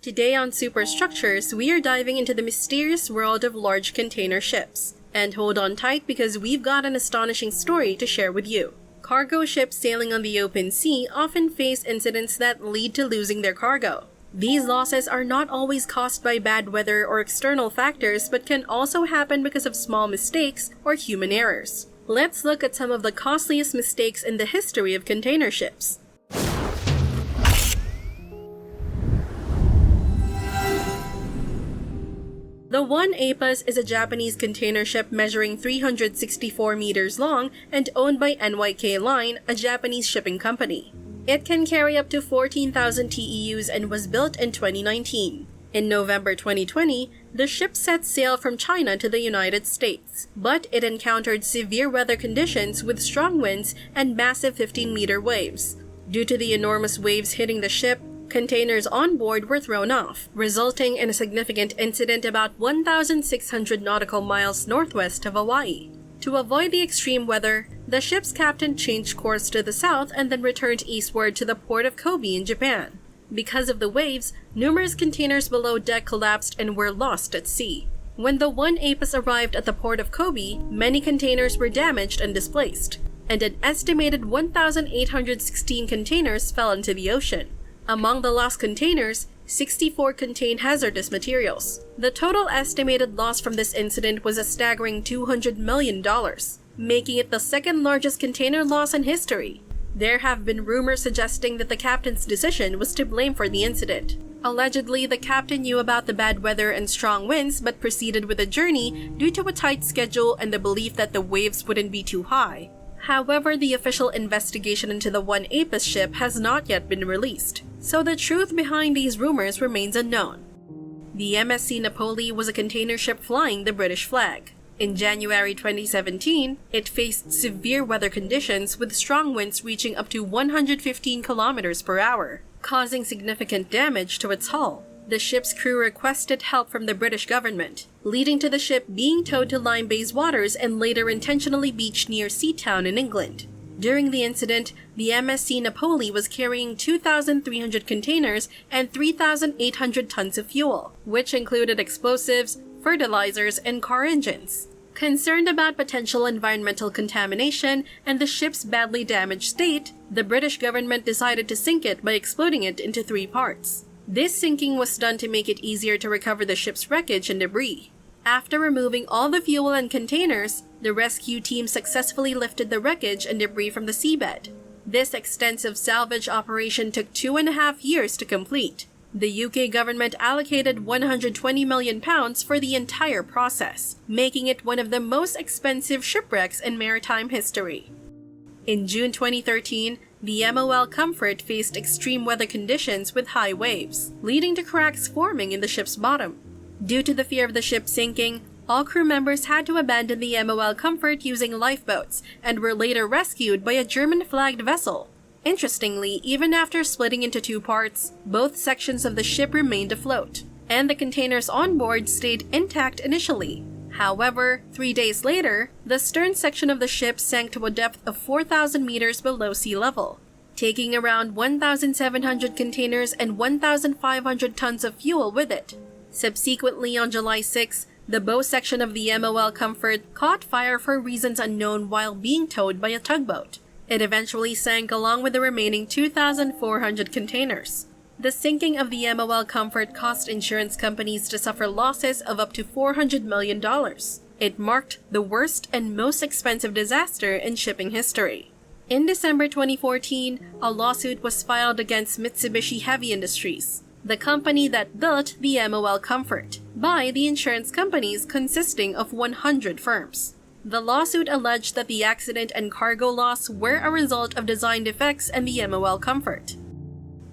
Today on Superstructures, we are diving into the mysterious world of large container ships. And hold on tight because we've got an astonishing story to share with you. Cargo ships sailing on the open sea often face incidents that lead to losing their cargo. These losses are not always caused by bad weather or external factors, but can also happen because of small mistakes or human errors. Let's look at some of the costliest mistakes in the history of container ships. The One Apus is a Japanese container ship measuring 364 meters long and owned by NYK Line, a Japanese shipping company. It can carry up to 14,000 TEUs and was built in 2019. In November 2020, the ship set sail from China to the United States, but it encountered severe weather conditions with strong winds and massive 15-meter waves. Due to the enormous waves hitting the ship, containers on board were thrown off, resulting in a significant incident about 1,600 nautical miles northwest of Hawaii. To avoid the extreme weather, the ship's captain changed course to the south and then returned eastward to the port of Kobe in Japan. Because of the waves, numerous containers below deck collapsed and were lost at sea. When the One Apus arrived at the port of Kobe, many containers were damaged and displaced, and an estimated 1,816 containers fell into the ocean. Among the lost containers, 64 contained hazardous materials. The total estimated loss from this incident was a staggering $200 million, making it the second largest container loss in history. There have been rumors suggesting that the captain's decision was to blame for the incident. Allegedly, the captain knew about the bad weather and strong winds but proceeded with the journey due to a tight schedule and the belief that the waves wouldn't be too high. However, the official investigation into the One Apus ship has not yet been released, so the truth behind these rumors remains unknown. The MSC Napoli was a container ship flying the British flag. In January 2017, it faced severe weather conditions with strong winds reaching up to 115 kilometers per hour, causing significant damage to its hull. The ship's crew requested help from the British government, leading to the ship being towed to Lyme Bay's waters and later intentionally beached near Seatown in England. During the incident, the MSC Napoli was carrying 2,300 containers and 3,800 tons of fuel, which included explosives, fertilizers, and car engines. Concerned about potential environmental contamination and the ship's badly damaged state, the British government decided to sink it by exploding it into 3 parts. This sinking was done to make it easier to recover the ship's wreckage and debris. After removing all the fuel and containers, the rescue team successfully lifted the wreckage and debris from the seabed. This extensive salvage operation took 2.5 years to complete. The UK government allocated £120 million for the entire process, making it one of the most expensive shipwrecks in maritime history. In June 2013, the MOL Comfort faced extreme weather conditions with high waves, leading to cracks forming in the ship's bottom. Due to the fear of the ship sinking, all crew members had to abandon the MOL Comfort using lifeboats and were later rescued by a German-flagged vessel. Interestingly, even after splitting into 2 parts, both sections of the ship remained afloat, and the containers on board stayed intact initially. However, 3 days later, the stern section of the ship sank to a depth of 4,000 meters below sea level, taking around 1,700 containers and 1,500 tons of fuel with it. Subsequently, on July 6, the bow section of the MOL Comfort caught fire for reasons unknown while being towed by a tugboat. It eventually sank along with the remaining 2,400 containers. The sinking of the MOL Comfort caused insurance companies to suffer losses of up to $400 million. It marked the worst and most expensive disaster in shipping history. In December 2014, a lawsuit was filed against Mitsubishi Heavy Industries, the company that built the MOL Comfort, by the insurance companies consisting of 100 firms. The lawsuit alleged that the accident and cargo loss were a result of design defects in the MOL Comfort.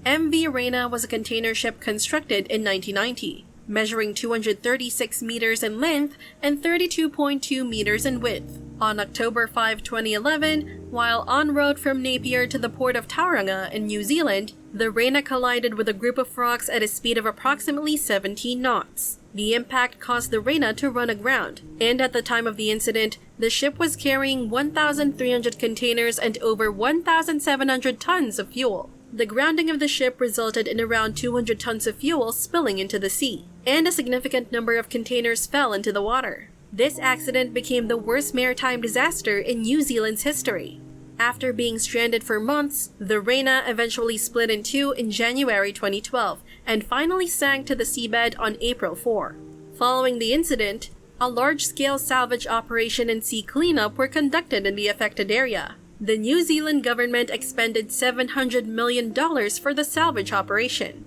MV Rena was a container ship constructed in 1990, measuring 236 meters in length and 32.2 meters in width. On October 5, 2011, while en route from Napier to the port of Tauranga in New Zealand, the Rena collided with a group of rocks at a speed of approximately 17 knots. The impact caused the Rena to run aground, and at the time of the incident, the ship was carrying 1,300 containers and over 1,700 tons of fuel. The grounding of the ship resulted in around 200 tons of fuel spilling into the sea, and a significant number of containers fell into the water. This accident became the worst maritime disaster in New Zealand's history. After being stranded for months, the Rena eventually split in two in January 2012 and finally sank to the seabed on April 4. Following the incident, a large-scale salvage operation and sea cleanup were conducted in the affected area. The New Zealand government expended $700 million for the salvage operation.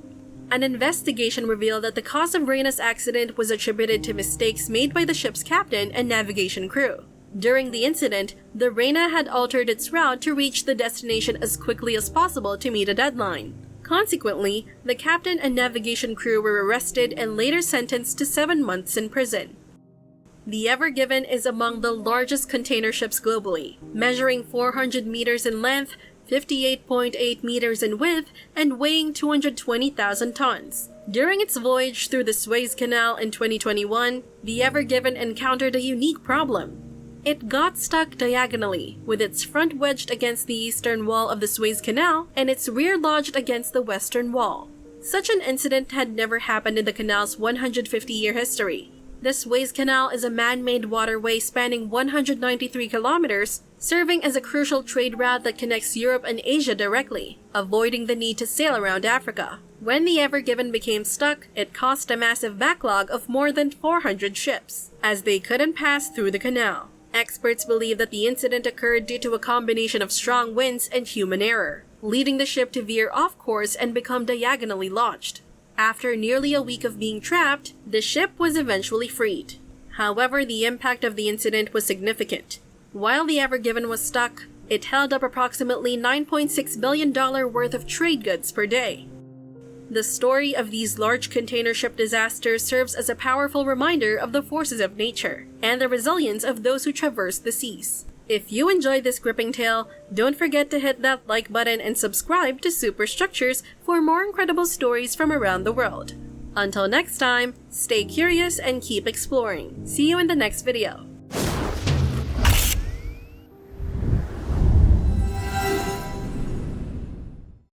An investigation revealed that the cause of Rena's accident was attributed to mistakes made by the ship's captain and navigation crew. During the incident, the Rena had altered its route to reach the destination as quickly as possible to meet a deadline. Consequently, the captain and navigation crew were arrested and later sentenced to 7 months in prison. The Ever Given is among the largest container ships globally, measuring 400 meters in length, 58.8 meters in width, and weighing 220,000 tons. During its voyage through the Suez Canal in 2021, the Ever Given encountered a unique problem. It got stuck diagonally, with its front wedged against the eastern wall of the Suez Canal and its rear lodged against the western wall. Such an incident had never happened in the canal's 150-year history. The Suez Canal is a man-made waterway spanning 193 kilometers, serving as a crucial trade route that connects Europe and Asia directly, avoiding the need to sail around Africa. When the Ever Given became stuck, it caused a massive backlog of more than 400 ships, as they couldn't pass through the canal. Experts believe that the incident occurred due to a combination of strong winds and human error, leading the ship to veer off course and become diagonally launched. After nearly a week of being trapped, the ship was eventually freed. However, the impact of the incident was significant. While the Ever Given was stuck, it held up approximately $9.6 billion worth of trade goods per day. The story of these large container ship disasters serves as a powerful reminder of the forces of nature and the resilience of those who traverse the seas. If you enjoyed this gripping tale, don't forget to hit that like button and subscribe to Superstructures for more incredible stories from around the world. Until next time, stay curious and keep exploring. See you in the next video.